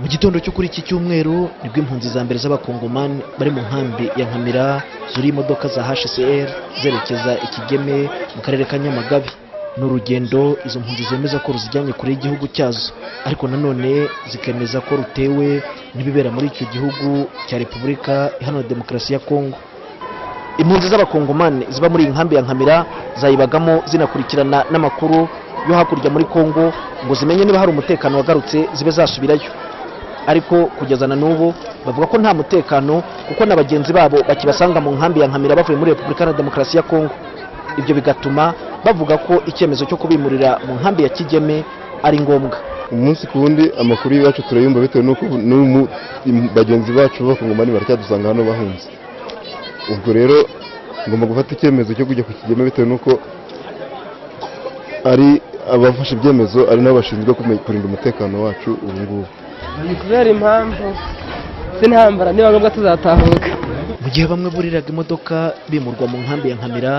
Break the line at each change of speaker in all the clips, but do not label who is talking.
Mu gitondo cyo kuri iki cyumweru nibwo impunzi za mbere z'abakongomani bari mu nkambi ya Nkamira zuri imodoka za HCR zerekeza Ikigeme mu karere ka Nyamagabe. N'urugendo izo mpunzi zemeza ko ruzijyanye kure y'igihugu cyazo, ariko nanone zikemeza ko rutewe n'ibibera muri icyo gihugu cya Repubulika Iharanira Demokarasi ya Kongo. Impunzi z'abakongomani ziba muri inkambi ya Nkamira zayibagamo zinakurikirana n'amakuru yo hakurya muri Kongo ngo zimenye niba hari umutekano wagarutse zibe zasubirayo. Ariko kugeza na n'ubu bavuga ko nta mutekano kuko n'abagenzi babo bakibasanga mu nkambi ya Nkamira bavuye muri Repubulika Iharanira Demokarasi ya Kongo. Ibyo bigatuma bavuga ko icyemezo cyo kubimurira mu nkambi ya Kigeme ari ngombwa.
Umunsi ku wundi amakuru yacu turayumva bitewe nuko bagenzi bacu b'abakongomani baracyadusanga hano bahunze. Ubwo rero ngomba gufata icyemezo cyo kujya ku Kigeme bitewe nuko ari abafashe ibyemezo ari nabo bashinzwe kurinda umutekano wacu ubu ngubu.
Ni kubera impamvu z'intambara niba ngombwa tuzatahuka.
Mu gihe bamwe buriraga imodoka bimurwa mu nkambi ya Nkamira,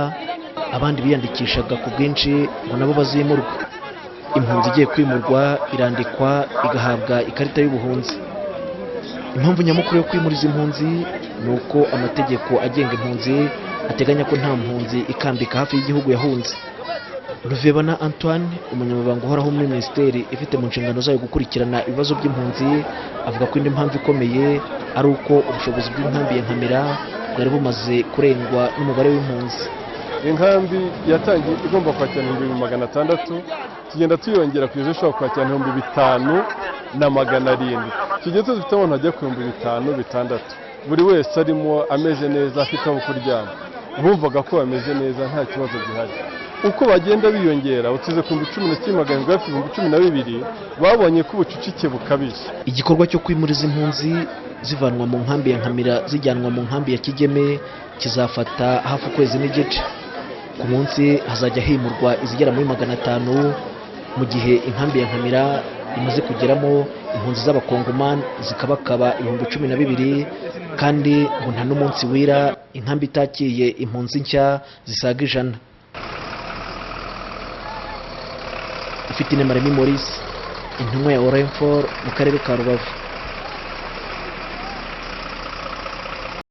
abandi biyandikishaga ku bwinshi ngo nabo bazimurwa. Impunzi igiye kwimurwa irandikwa igahabwa ikarita y'ubuhunzi. Impamvu nyamukuru yo kwimuriza impunzi ni uko amategeko agenga impunzi ateganya ko nta mpunzi ikambika hafi y'igihugu yahunze. Ruvebana Antoine, umunyamabanga uhoraho muri minisiteri ifite mu nshingano zayo gukurikirana ibibazo by'impunzi, avuga ko indi mpamvu ikomeye ari uko ubushobozi bw'inkambi ya Nkamira bwari bumaze kurengwa n'umubare w'impunzi.
Inkambi yatangiye igomba kwakira 600, tugenda tuyongera kugeza ishobora kwakira 5700. Kigeze dufite abantu hajya ku 5600. Buri wese arimo ameze neza, afite aho kuryama. Bumvaga ko bameze neza, nta kibazo gihari. Uko bagenda biyongera utize ku 10,712 babonye ko ubucucike bukabije.
Igikorwa cyo kwimuriza impunzi zivanwa mu nkambi ya Nkamira zijyanwa mu nkambi ya Kigeme kizafata hafi ukwezi n'igice. Ku munsi hazajya himurwa izigera muri 500, mu gihe inkambi ya Nkamira imaze kugeramo impunzi z'abakongomani zikabakaba 12,000, kandi ngo nta n'umunsi wira inkambi itakiye impunzi nshya zisaga 100. Ufite Maremi Maurice, intumwa ya Orenfor mu karere ka Rubavu.